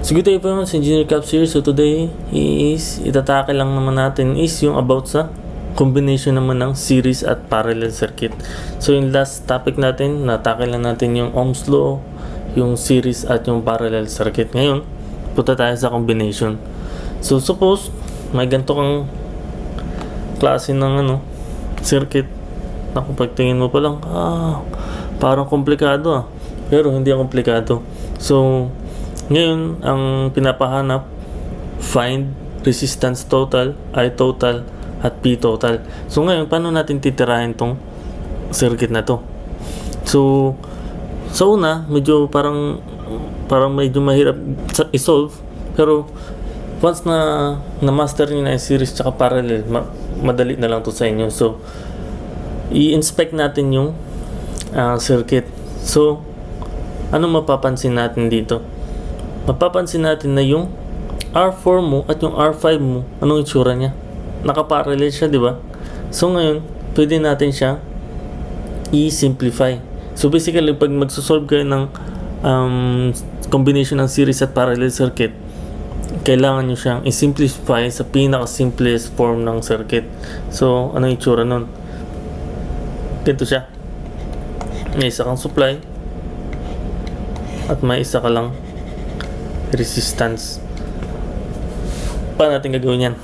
So good day po sa Engineer Caps here. So today is itatake lang naman natin is yung about sa combination naman ng series at parallel circuit. So yung last topic natin, natake lang natin yung Ohm's law, yung series at yung parallel circuit. Ngayon, punta tayo sa combination. So suppose may ganito kang klase ng circuit na kung pagtingin mo pa lang, parang komplikado pero hindi komplikado. So ngayon, ang pinapahanap, find resistance total, I total, at P total. So ngayon, paano natin titirahin tong circuit na to? So, sa una, medyo parang medyo mahirap i-solve. Pero, once na master nyo na yung series tsaka parallel, madali na lang to sa inyo. So, i-inspect natin yung circuit. So, ano mapapansin natin dito? Mapapansin natin na yung R4 mo at yung R5 mo, anong itsura niya? Nakaparallel siya, di ba? So ngayon, pwede natin siya i-simplify. So basically, pag magsosolve kayo ng combination ng series at parallel circuit, kailangan nyo siyang i-simplify sa pinaka-simplest form ng circuit. So, anong itsura nun? Dito siya. May isa kang supply at may isa ka lang resistance. Paano natin gagawin yan?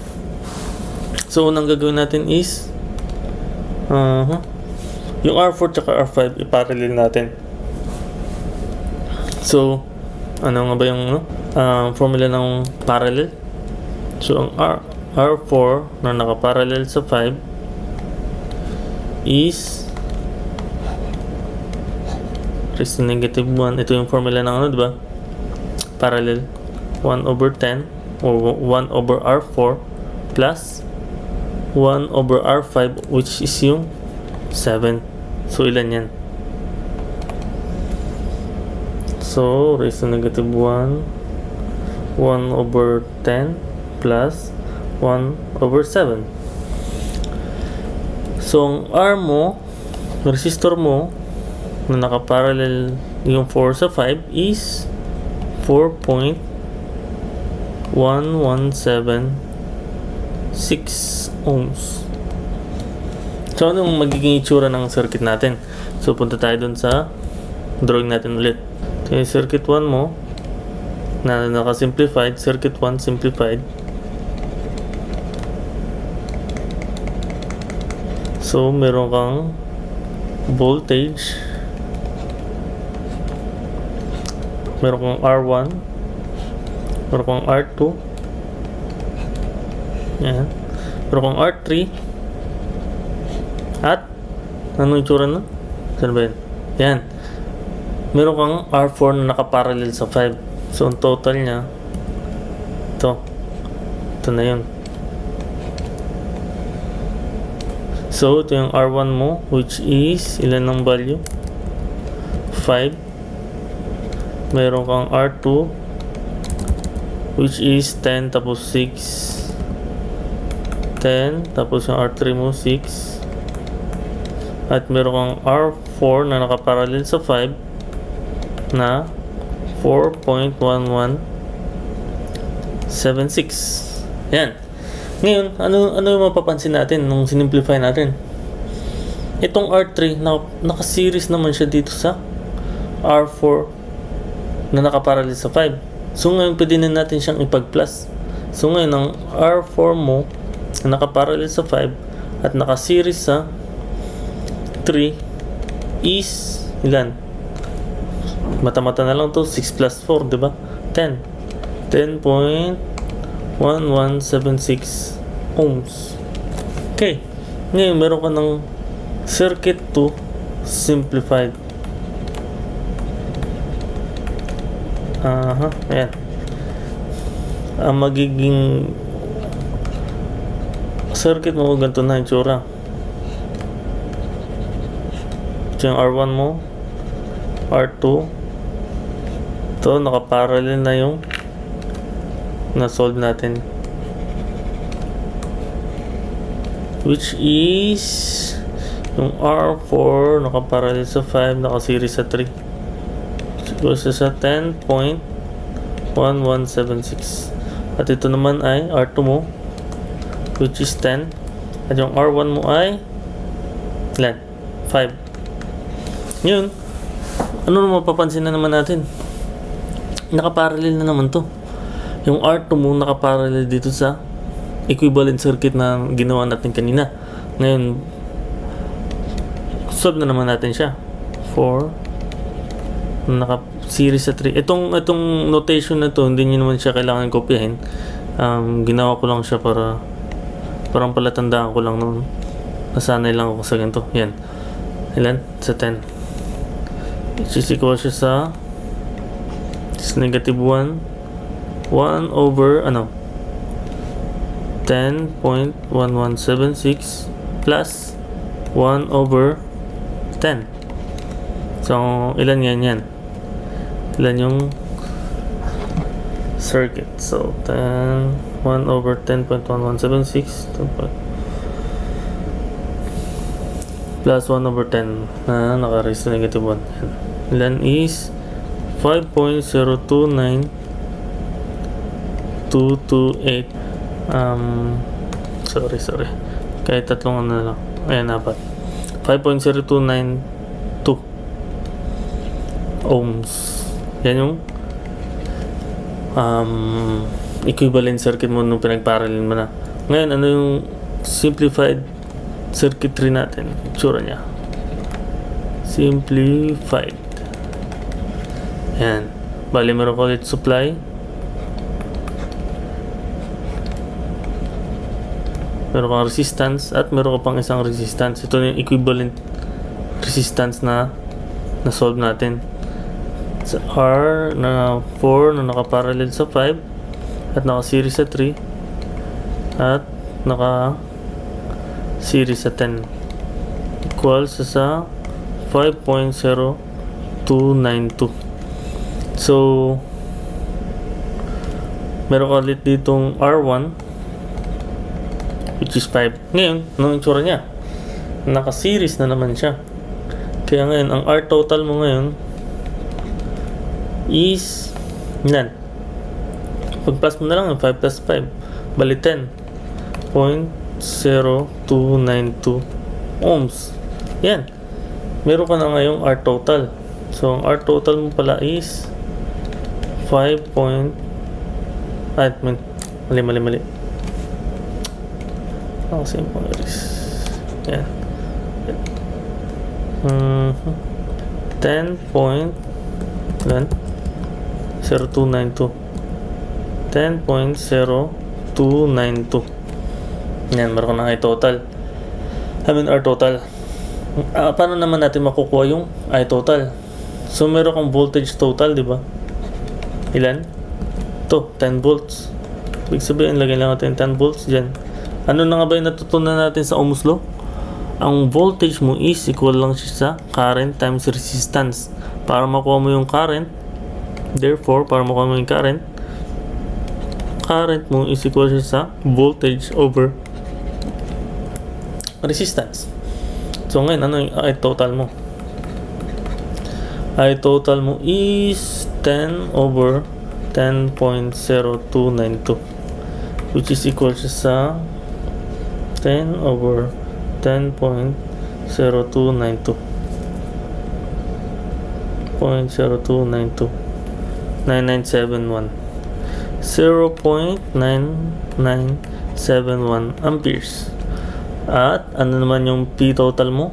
So unang gagawin natin is yung R4 tsaka R5 i-parallel natin. So ano nga ba yung formula ng parallel? So ang R4 na nakaparallel sa 5 is raised to negative 1. Ito yung formula ng diba? Parallel 1 over 10 or 1 over R4 plus 1 over R5, which is yung 7. So ilan yan? So raised to negative 1 over 10 plus 1 over 7. So ang R mo, resistor mo na nakaparallel yung 4 sa 5 is 4.1176 ohms. So anong magiging itsura ng circuit natin? So punta tayo dun sa drawing natin ulit. So yung circuit 1 mo na naka-simplified, circuit 1 simplified. So meron kang voltage, meron kang R1, meron kang R2, yan, meron kang R3, at anong itsura nun? Saan ba yan? Yan, meron kang R4 na nakaparallel sa 5. So ang total nya ito na yun. So ito yung R1 mo, which is ilan ng value? 5. Meron kang R2, which is 10 tapos 6, 10 tapos yung R3 mo 6, at meron kang R4 na nakaparallel sa 5 na 4.1176. Yan. Ngayon, ano yung mapapansin natin nung sinimplify natin? Itong R3 naka-series naman siya dito sa R4 na nakaparallel sa 5. So ngayon pwede na natin siyang ipag-plus. So ngayon ang R4 mo na nakaparallel sa 5 at naka-series sa 3 is ilan? Mata-mata na lang to, 6 plus 4, diba? 10. 10.1176 ohms. Okay. Ngayon meron ka ng circuit 2 simplified. Ayan. Ang magiging circuit mo, ganito na yung tsura. Ito yung R1 mo, R2. Ito, nakaparallel na yung na-solve natin, which is yung R4 nakaparallel sa 5, nakaseries sa 3. So sa 10.1176 1176. At ito naman ay R2 mo, which is 10. At yung R1 mo ay ilan? 5. Yun. Ano naman mapapansin na naman natin? Nakaparallel na naman to. Yung R2 mo nakaparallel dito sa equivalent circuit na ginawa natin kanina. Ngayon, solve na naman natin siya. 4 naka-series sa 3. Itong notation na to, hindi nyo naman siya kailangan kopyahin. Ginawa ko lang siya para parang palatandaan ko lang noon. Nasanay lang ako sa ganito. Yan. Ilan? Sa 10. Which is equal siya sa negative 1 over 10.1176 plus 1 over 10. So, ilan yan? Ilan yung circuit? So, 1 over 10.1176 plus 1 over 10 na naka-raise to negative 1. Ilan is 5.029228. Sorry. Kahit tatlong lang. Ayan, apat. 5.0292 ohms. Yan yung equivalent circuit mo nung pinagparallel mo na. Ngayon, ano yung simplified circuitry natin? Itsura niya. Simplified. Yan. Bali, meron ko ulit supply. Meron kang resistance at meron ko pang isang resistance. Ito yung equivalent resistance na solve natin. Sa R na 4 na nakaparallel sa 5 at naka-series sa 3 at naka-series sa 10 equals sa 5.0292. So, meron ka ulit ditong R1 which is 5. Ngayon, anong itsura niya? Naka-series na naman siya. Kaya ngayon, ang R total mo ngayon is ilan? Pag plus mo na lang, 5 plus 5 bali 10.0292 ohms. Yan. Meron ka na ngayong R total. So, ang R total mo pala is 5. Mali. Kasi yung pangaris. Yan. 10.0292. 10.0292. Yan, meron ko na I total. R total. Paano naman natin makukuha yung I total? So, meron kang voltage total, di ba? Ilan? Ito, 10 volts. Ibig sabihin, lagay lang natin 10 volts dyan. Ano na nga ba yung natutunan natin sa Ohm's Law? Ang voltage mo is equal lang siya sa current times resistance. Para makuha mo yung current, therefore, para makuha mo yung current mo is equal siya sa voltage over resistance. So ngayon, ano yung I total mo? I total mo is 10 over 10.0292, which is equal siya sa 10 over 10.0292 9971 0.9971 amperes. At ano naman yung P total mo?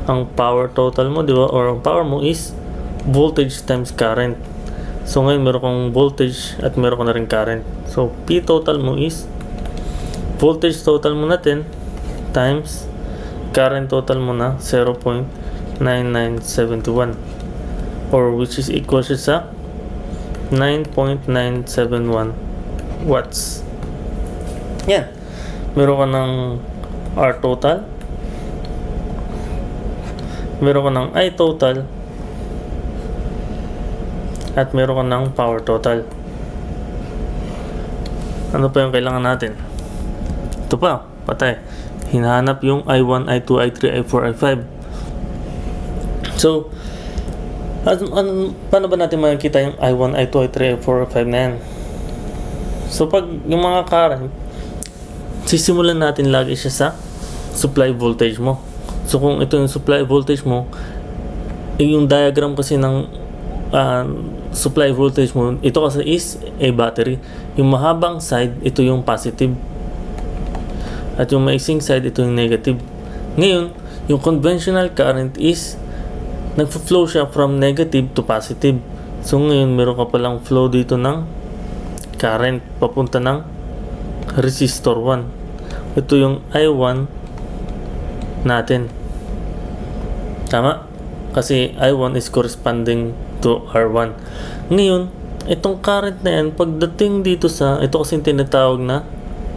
Ang power total mo, di ba? Or ang power mo is voltage times current. So ngayon meron kang voltage at meron ka na rin current. So P total mo is voltage total mo natin times current total mo na 0.9971, or which is equal siya sa 9.971 watts. Yan. Meron ka ng R total, meron ka ng I total, at meron ka ng power total. Ano pa yung kailangan natin? Ito pa, patay. Hinahanap yung I1, I2, I3, I4, I5. So, Paano ba natin makikita yung I1, I2, I3, I4, I5 na yan? So pag yung mga current, sisimulan natin lagi siya sa supply voltage mo. So kung ito yung supply voltage mo, yung diagram kasi ng supply voltage mo, ito kasi is a battery. Yung mahabang side, ito yung positive, at yung maiksing side, ito yung negative. Ngayon, yung conventional current is nagfo-flow siya from negative to positive. So ngayon, meron ka palang flow dito ng current papunta ng resistor 1. Ito yung I1 natin. Tama? Kasi I1 is corresponding to R1. Ngayon, itong current na yan, pagdating dito sa, ito kasi tinatawag na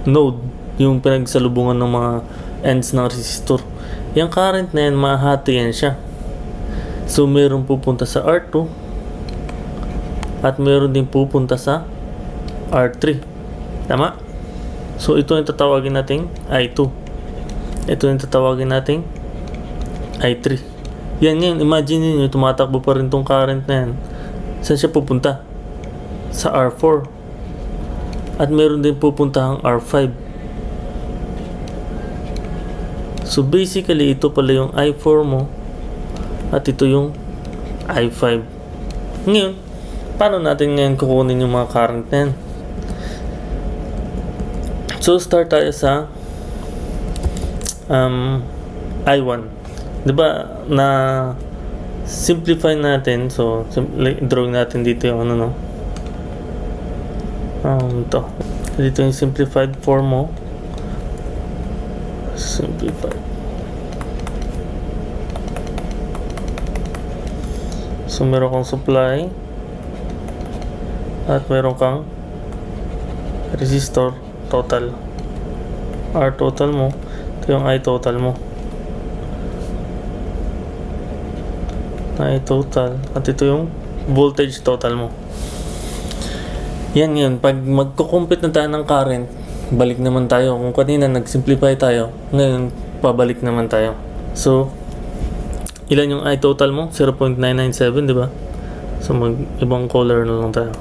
node, yung pinagsalubungan ng mga ends ng resistor. Yung current na yan, mahati yan siya. So, meron pupunta sa R2 at meron din pupunta sa R3. Tama? So, ito yung tatawagin nating I2. Ito yung tatawagin nating I3. Yan ngayon, imagine niyo tumatakbo pa rin tong current na yan. Saan siya pupunta? Sa R4. At meron din pupuntahang R5. So basically, ito pala yung I4 mo at ito yung I5. Ngayon, paano natin ngayon kukunin yung mga current na yan? So start tayo sa I1. Diba na simplify natin, so drawing natin dito yung ano, no, ito dito yung simplified form mo. Simplified. So meron kang supply at meron kang resistor total. R total mo, ito yung I total mo. I total at ito yung voltage total mo. Yan yun. Pag magko-compute na tayo ng current, balik naman tayo. Kung kanina nag-simplify tayo, ngayon pabalik naman tayo. So ilan yung I total mo? 0.997, di ba? So mag-ibang color na lang tayo.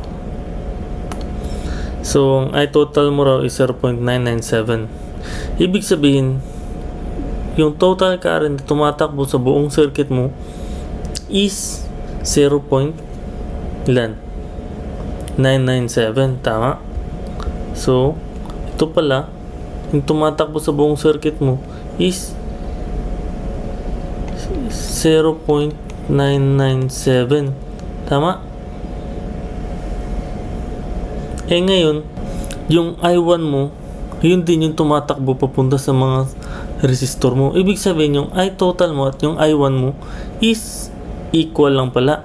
So ang I total mo raw is 0.997. Ibig sabihin, yung total current na tumatakbo sa buong circuit mo is 0.997. Tama? So ito pala, yung tumatakbo sa buong circuit mo is 0.997. Tama? Eh ngayon, yung I1 mo, yun din yung tumatakbo papunta sa mga resistor mo. Ibig sabihin, yung I total mo at yung I1 mo is equal lang pala.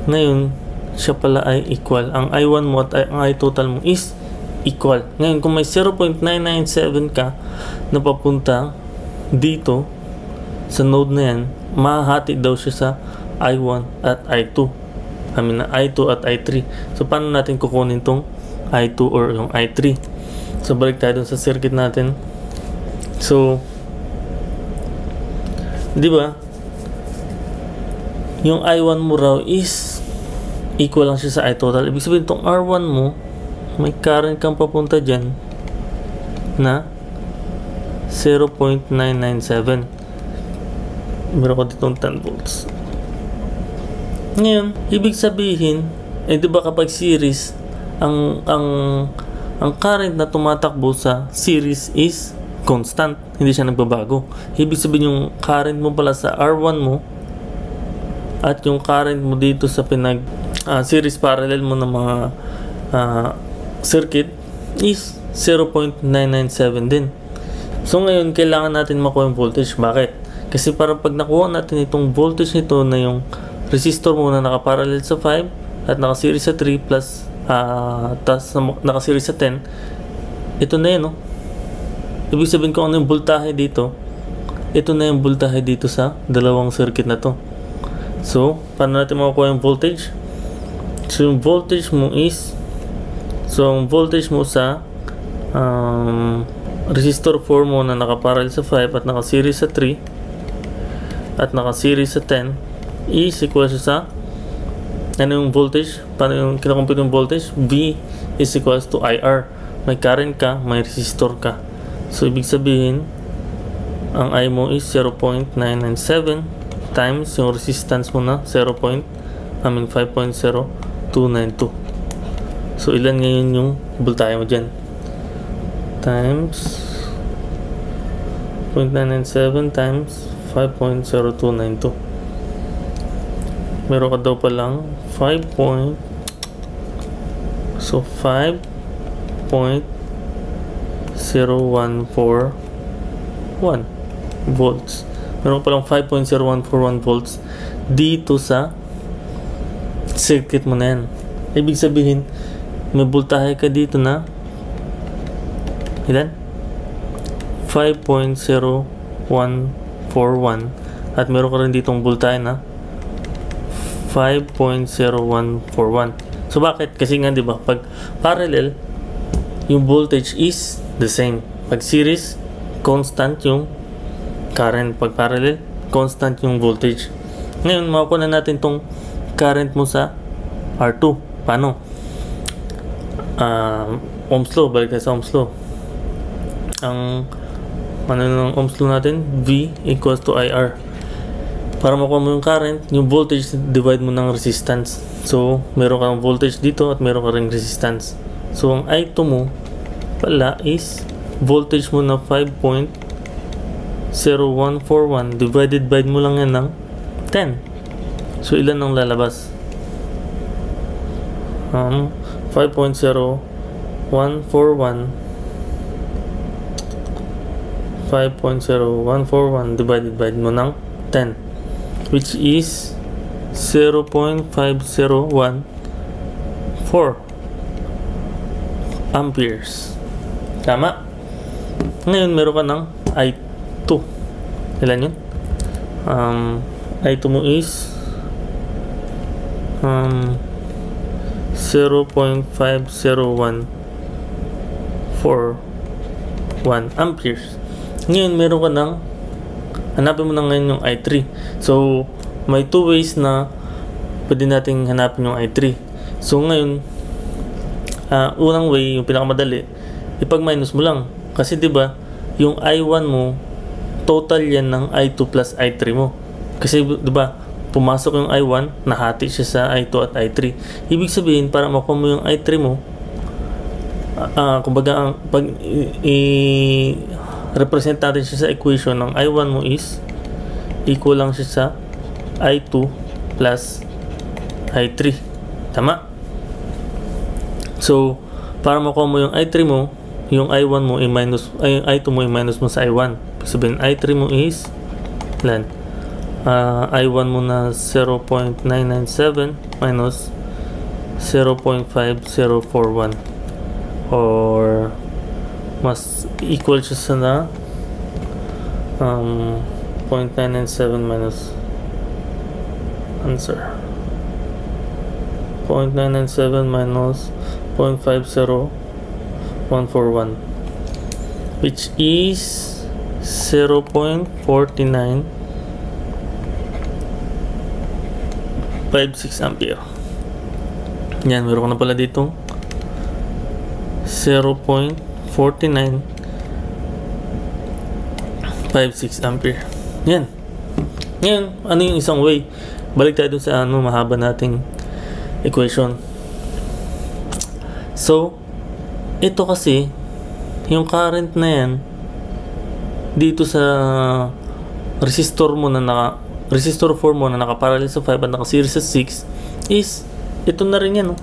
Ngayon, siya pala ay equal. Ang I1 mo at ang I total mo is equal. Ngayon, kung may 0.997 ka na papunta dito sa node na yan, mahahati daw siya sa I1 at I2. I mean, I2 at I3. So, paano natin kukunin tong I2 or yung I3? So, balik tayo dun sa circuit natin. So, di ba? Yung I1 mo raw is equal lang siya sa I total. Ibig sabihin itong R1 mo, may current kang papunta dyan na 0.997. Meron ko ditong 10 volts. Ngayon, ibig sabihin, di ba kapag series, ang current na tumatakbo sa series is constant. Hindi siya nagbabago. Ibig sabihin yung current mo pala sa R1 mo at yung current mo dito sa series parallel mo ng mga circuit is 0.997 din. So ngayon, kailangan natin makuha yung voltage. Bakit? Kasi para pag nakuha natin itong voltage nito na yung resistor mo na nakaparallel sa 5 at nakaseries sa 3 plus nakaseries sa 10, ito na yun, no? Ibig sabihin kung ano yung voltahe dito, ito na yung voltahe dito sa dalawang circuit na to. So, paano natin makukuha yung voltage? So, yung voltage mo is, ang voltage mo sa resistor 4 mo na nakaparallel sa 5 at nakaseries sa 3 at nakaseries sa 10 is equal sa Ano yung voltage? Paano yung kinakompute yung voltage? V is equals to IR. May current ka, may resistor ka. So, ibig sabihin, ang I mo is 0.997 times yung resistance mo na 5.0292. So, ilan ngayon yung voltahe mo dyan? Times 0.997 times 5.0292. Meron ka daw palang 5.014 volts. Meron ka palang 5.0141 volts dito sa circuit mo na yan. Ibig sabihin, may voltahe ka dito na ilan? 5.0141 at meron ka rin ditong voltahe na 5.0141. So bakit? Kasi nga 'di ba, pag parallel yung voltage is the same. Pag series, constant yung current. Pag parallel, constant yung voltage. Ngayon, makukuha na natin tong current mo sa R2. Paano? Ohm's law. Balik tayo sa Ohm's law. Ang ano ng Ohm's law natin? V equals to IR. Para makuha mo yung current, yung voltage, divide mo ng resistance. So, meron kang voltage dito at meron ka ring resistance. So, ang I2 mo pala is voltage mo na 5.0141 divided by mo lang yan ng 10. So, ilan ang lalabas? 5.0141 divided by mo ng 10, which is 0.5014 amperes. Tama? Ngayon, meron ka ng I2. Ilan yun? I2 mo is 0.5014 amperes. Ngayon, meron ka ng hanapin mo na ngayon yung I3. So, may two ways na pwede nating hanapin yung I3. So, ngayon, unang way, yung pinakamadali, ipag-minus mo lang. Kasi, di ba, yung I1 mo, total yan ng I2 plus I3 mo. Kasi, di ba, pumasok yung I1, nahati siya sa I2 at I3. Ibig sabihin, para makuha mo yung I3 mo, kumbaga, pag represent natin siya sa equation ng I1 mo is equal lang siya sa I2 plus I3. Tama? So, para makuha mo yung I3 mo, yung I1 mo i-minus, yung I2 mo i-minus mo sa I1. Sabihin, I3 mo is ilan? I1 mo na 0.997 minus 0.5041 or mas equal siya sa na 0.997 minus answer 0.997 minus 0.50141, which is 0.4956 ampere. Yan, meron ko na pala dito 0.4956 ampere. Yan. Ngayon, ano yung isang way? Balik tayo dun sa mahaba nating equation. So, ito kasi, yung current na yan, dito sa resistor mo na resistor 4 mo na nakaparallel sa 5 at naka-series sa 6 is, ito na rin yan, no?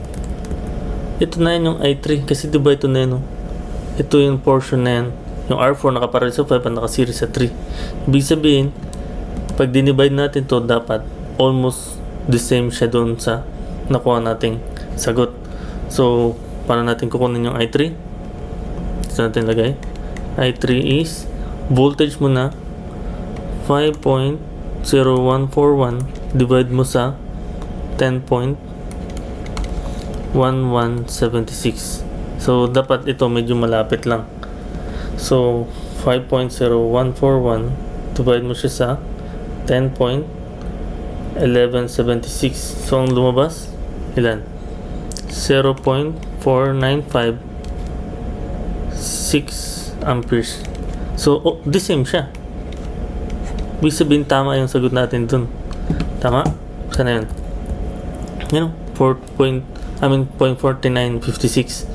Ito na yan yung I3 kasi diba ito na yan, no? Ito yung portion na yan, yung R4 nakaparallel sa 5 at naka-series sa 3. Ibig sabihin, pag dinivide natin to, dapat almost the same siya doon sa nakuha nating sagot. So, paano natin kukunin yung I3? Ito natin lagay. I3 is voltage mo na 5.0141 divide mo sa 10.1176. So, dapat ito medyo malapit lang. So, 5.0141 divide mo siya sa 10.1176. So, ang lumabas ilan? 0.4956 amperes. So, the same siya. Ibig sabihin, tama yung sagot natin dun. Tama? Sana yun? Yan, 0.4956.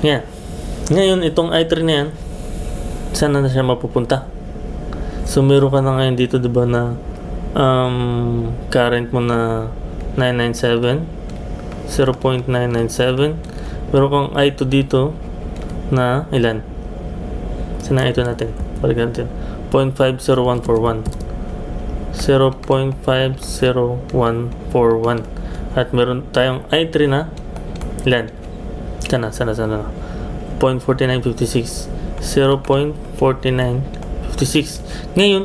Yan. Ngayon, itong i3 na yan, sana na siya mapupunta. So, meron ka na ngayon dito, diba, na current mo na 997, 0.997. Meron kang i2 dito na ilan? Sana i2 natin. Balikan natin. 0.50141. 0.50141. At meron tayong i3 na ilan? Sana 0.4956. 0.4956. Ngayon,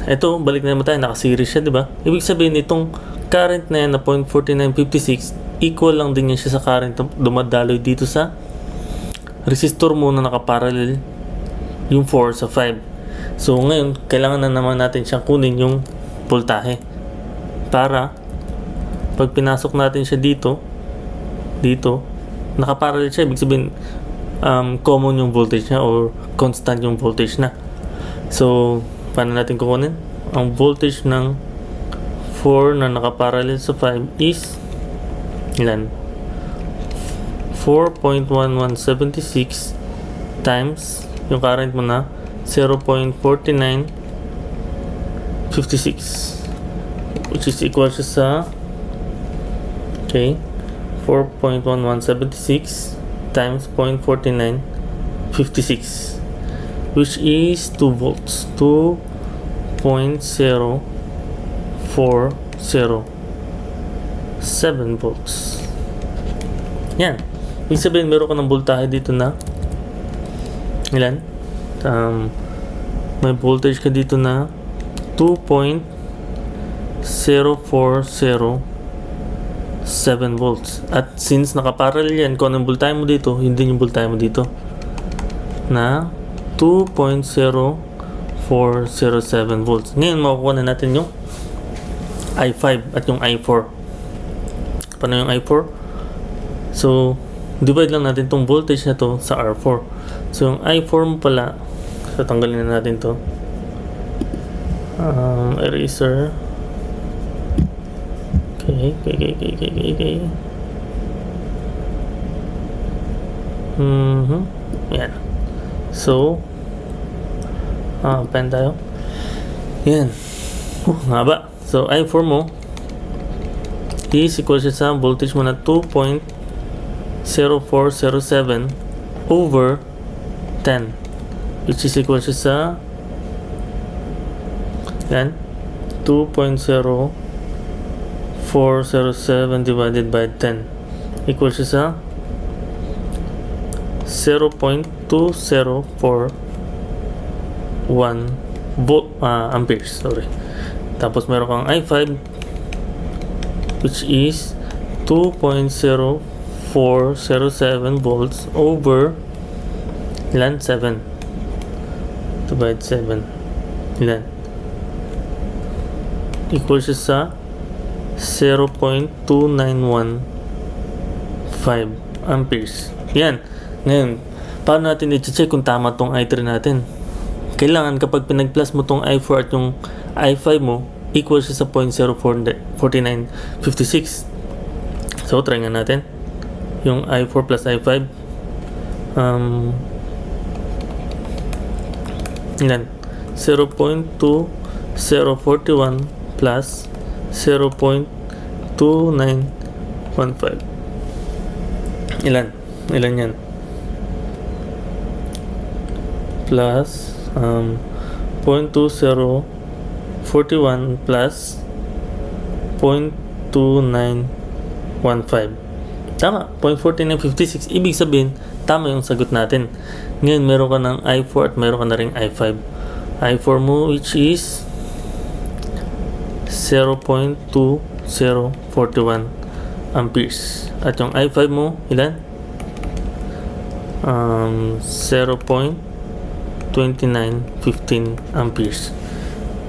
ito, balik na naman tayo, naka-series siya, diba? Ibig sabihin, itong current na yan na 0.4956, equal lang din yan siya sa current na dumadaloy dito sa resistor mo na nakaparallel yung 4 sa 5. So, ngayon, kailangan na naman natin siyang kunin yung voltahe. Para, pag pinasok natin siya dito, nakaparallel siya, ibig sabihin, common yung voltage niya or constant yung voltage na. So, paano natin kukunin? Ang voltage ng 4 na nakaparallel sa 5 is ilan? 4.1176 times yung current mo na 0.4956, which is equal siya sa 4.1176 times 0.4956, which is 2 volts, 2.0407 volts. Yan. Ibig sabihin, meron ka ng voltahe dito na ilan? May voltage ka dito na 2.0407 volts. At since nakaparallel yan, kung anong voltahe mo dito, yun din yung voltahe mo dito na 2.0407 volts. Ngayon, makukuha na natin yung I5 at yung I4. Paano yung I4? So, divide lang natin tong voltage na to sa R4. So, yung I4 mo pala, so tanggalin na natin to. Eraser. Okay. Yan. So, pen tayo. Yan. Nga ba? So, I4 mo is equal siya sa voltage mo na 2.0407 over 10, which is equal siya sa yan 2.0407 divided by 10 equal siya sa 0.2041 amperes. Sorry. Tapos meron kang I5 which is 2.0407 volts over ilan? 7 divide 7 ilan? Equal siya sa 0.2915 amperes. Yan. Ngayon, paano natin i-check kung tama tong I3 natin? Kailangan kapag pinag-plus mo tong I4 at yung I5 mo, equal siya sa 0.04956. So, try nga natin. Yung I4 plus I5. Ilan? 0.2041 plus 0.2915. Ilan? Ilan yan? Plus 0.2041 plus 0.2915. Tama, 0.4956. Ibig sabihin, tama yung sagot natin. Ngayon, meron ka ng I4 at meron ka na ring I5. I4 mo, which is 0.2041 amperes. At yung I5 mo, ilan? 0.2915 amperes.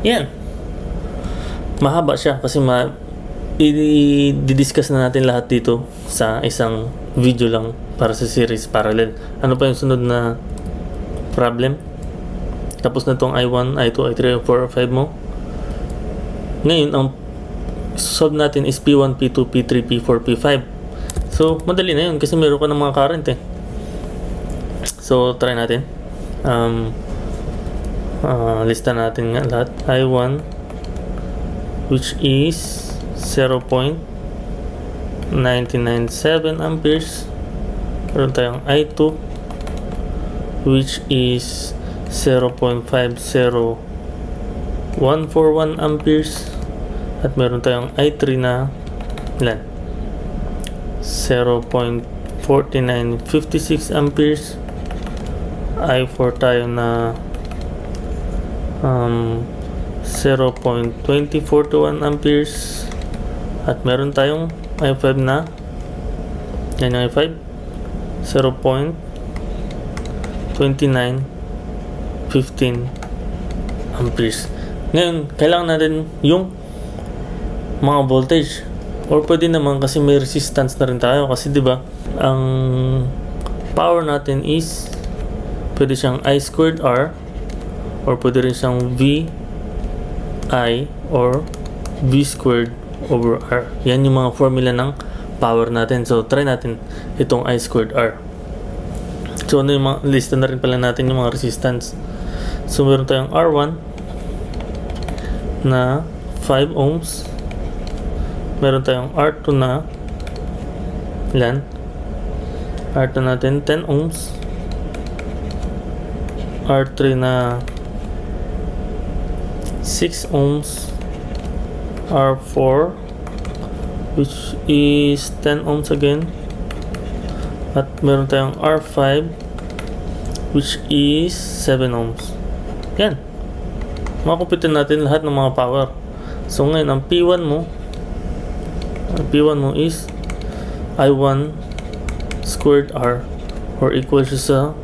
Yan. Mahaba siya kasi i-discuss na natin lahat dito sa isang video lang para sa series parallel. Ano pa yung sunod na problem? Tapos na tong I1, I2, I3, I4, I5 mo. Ngayon, ang solve natin is P1, P2, P3, P4, P5. So, madali na yun kasi meron ka ng mga current eh. So, try natin. Lista natin nga lahat. I1, which is 0.997 amperes. Meron tayong I2, which is 0.50141 amperes. At meron tayong I3 na ilan? 0.4956 amperes. I4 tayo na 0.2041 amperes. At meron tayong I5 na yan yung I5 0.2915 amperes. Ngayon, kailangan natin yung mga voltage, or pwede naman kasi may resistance na rin tayo kasi di ba ang power natin is pwede siyang I squared R, or pwede rin siyang V I or V squared over R. Yan yung mga formula ng power natin. So try natin itong I squared R. So ano yung mga lista na rin pala natin yung mga resistance. So meron tayong R1 na 5 ohms. Meron tayong R2 na ilan? R2 natin 10 ohms. R3 na 6 ohms. R4 which is 10 ohms again. At meron tayong R5 which is 7 ohms. Yan. Makupitin natin lahat ng mga power. So ngayon ang P1 mo is I1 squared R, or equal siya sa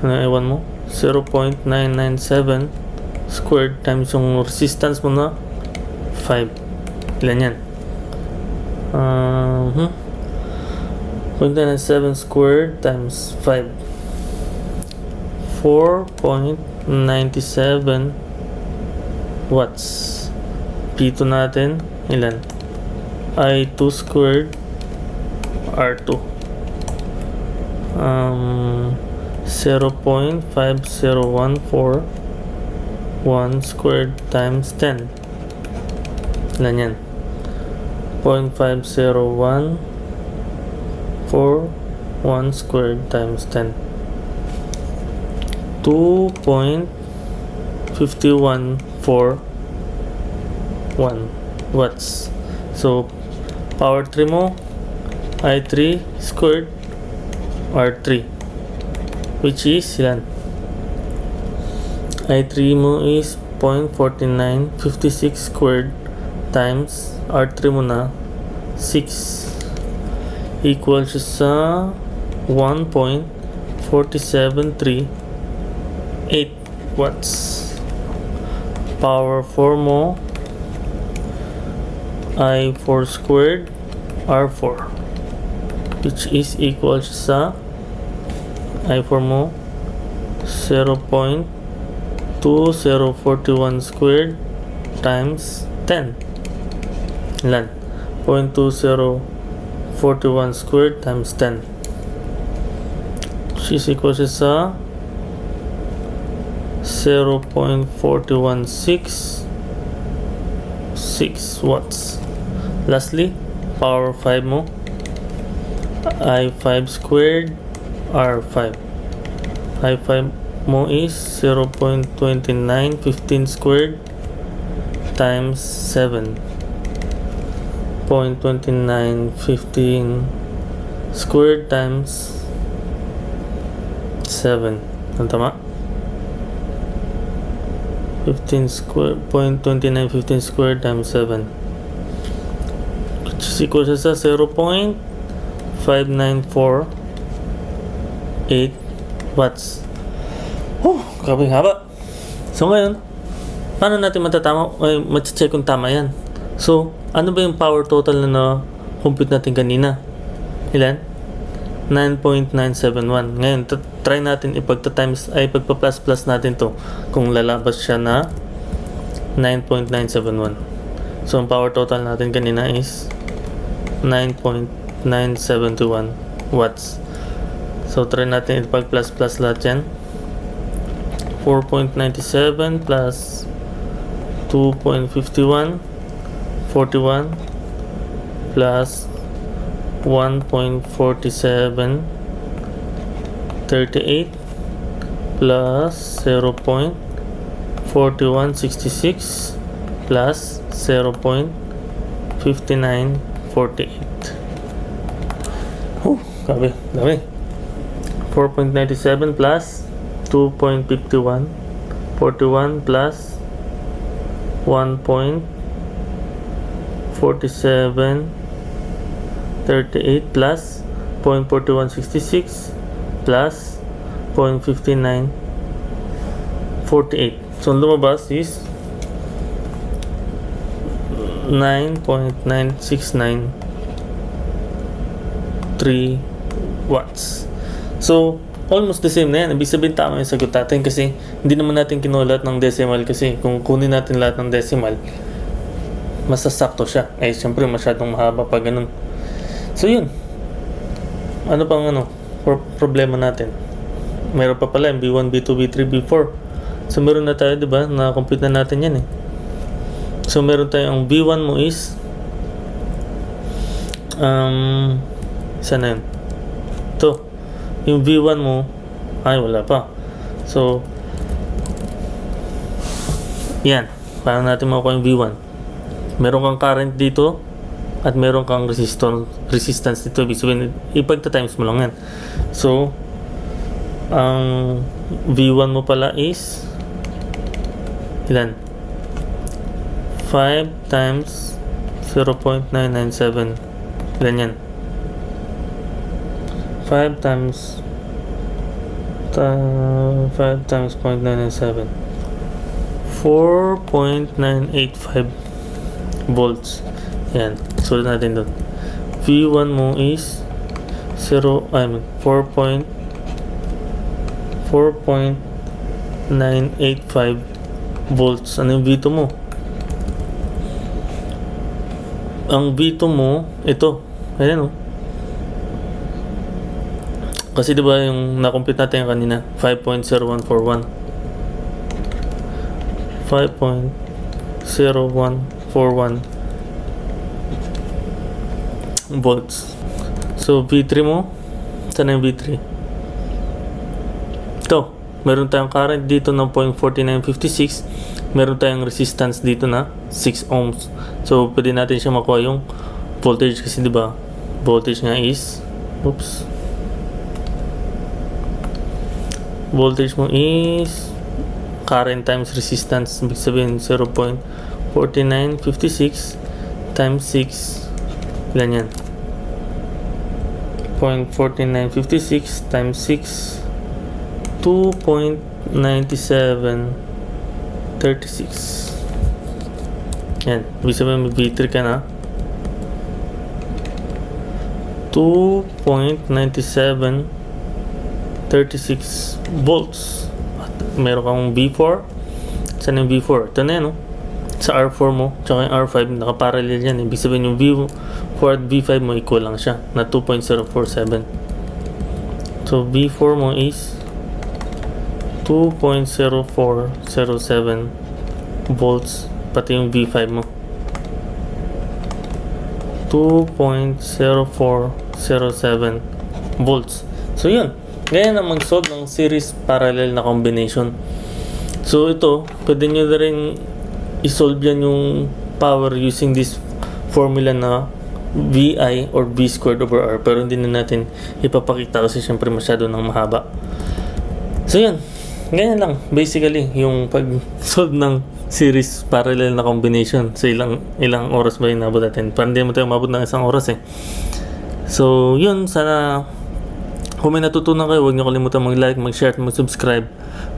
ano I1 mo? 0.997 squared times yung resistance mo na 5. Ilan yan? 0.997 squared times 5. 4.97 watts. P2 natin ilan? I2 squared R2 0.5014 squared times 10. Ilan yan? 0.5014 squared times 10. 2.5141 watts. So power 3 mo I3 squared R3 which is ilan? I3 mo is 0.4956 squared times R3 mo na 6 equal siya sa 1.4738 watts. Power 4 mo I4 squared R4 which is equal sa I4 mo 0.2041 squared times 10. Ilan? 0.2041 squared times 10 which is equal sa 0.4166 watts. Lastly, power 5 mo I5 squared R5. I5 mo is 0.2915 squared times 7. 0.2915 squared times 7. Ang tama? 15 square, 0.2915 squared times 7 which is equal sa 0.5948 watts. Grabe haba. So ngayon, paano natin matatama, check kung tama yan? So ano ba yung power total na compute natin kanina? Ilan? 9.971. Ngayon, try natin pagpa-plus natin to kung lalabas siya na 9.971. So, ang power total natin kanina is 9.971 watts. So, try natin ipag-plus lahat yan. 4.97 plus 2.51 41 plus 1.47 38 plus 0.4166 plus 0.5948. Oh, grabe, dami. 4.97 plus 2.51 41 plus 1.47 38 plus 0.4166 plus 0.5948. So, lumabas is 9.9693 watts. So, almost the same na yan. Ibig sabihin tama yung sagot natin kasi hindi naman natin kinulat ng decimal kasi kung kunin natin lahat ng decimal, masasakto siya. Eh, syempre masyadong mahaba pa ganun. So, yun. Ano pang problema natin? Meron pa pala yung B1, B2, B3, B4. So, meron na tayo, diba? Na-complete na natin yan eh. So, meron tayo ang B1 mo is saan na yun? Ito. Yung V1 mo ay wala pa. So, yan. Paano natin makuha yung V1? Meron kang current dito at meron kang resistance dito. Ibig sabihin, ipagta-times mo lang yan. So, ang V1 mo pala is ilan? 5 times 0.997. Ilan yan? 5 times 0.997. 4.985 volts. Yan. Sulit natin doon. V1 mo is 4.985 volts. Ano yung V2 mo? Ang V2 mo, ito. Ayan o. Kasi diba yung na-complete natin kanina, 5.0141. 5.0141 volts. So, V3 mo, saan yung V3? Ito, meron tayong current dito ng 0.4956. Meron tayong resistance dito na 6 ohms. So, pwede natin siya makuha yung voltage kasi diba, voltage nga is, oops, voltage mo is current times resistance. Ibig sabihin 0.4956 times 6. Ilan yan? 0.4956 times 6. 2.9736. Yan. Ibig sabihin may V3 ka na. 2.9736 volts. At meron kang V4. Saan yung V4? Ito na yan, no? Sa R4 mo, tsaka yung R5, nakaparallel yan. Ibig sabihin yung V4 at V5 mo, equal lang siya, na 2.047. So, V4 mo is 2.0407 volts, pati yung V5 mo. 2.0407 volts. So, yun. Ganyan ang mag-solve ng series parallel na combination. So, ito, pwede nyo na rin i-solve yan yung power using this formula na VI or V squared over R. Pero hindi na natin ipapakita kasi syempre masyado nang mahaba. So, yun. Ganyan lang. Basically, yung pag-solve ng series parallel na combination. So, ilang oras ba yung nabot natin? Parang hindi mo tayo mabot ng isang oras eh. So, yun. Sana kung may natutunan kayo, huwag niyo kalimutan mag-like, mag-share at mag-subscribe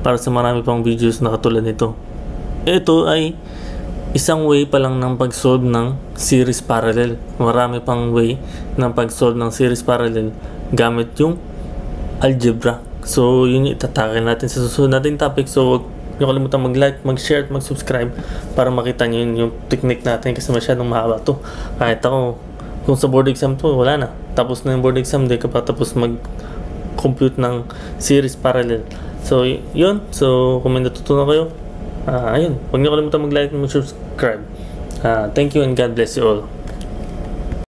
para sa marami pang videos na katulad nito. Ito ay isang way pa lang ng pag-solve ng series parallel. Marami pang way ng pag-solve ng series parallel gamit yung algebra. So, yun yung itatake natin sa susunod nating topic. So, huwag niyo kalimutan mag-like, mag-share at mag-subscribe para makita niyo yung technique natin kasi masyadong mahaba to. Kahit ako, kung sa board exam to, wala na. Tapos na yung board exam, di ka pa tapos mag-compute ng series parallel. So, yun. So, kung may natutunan kayo, ayun. Huwag niyo kalimutan mag-like at mag-subscribe. Thank you and God bless you all.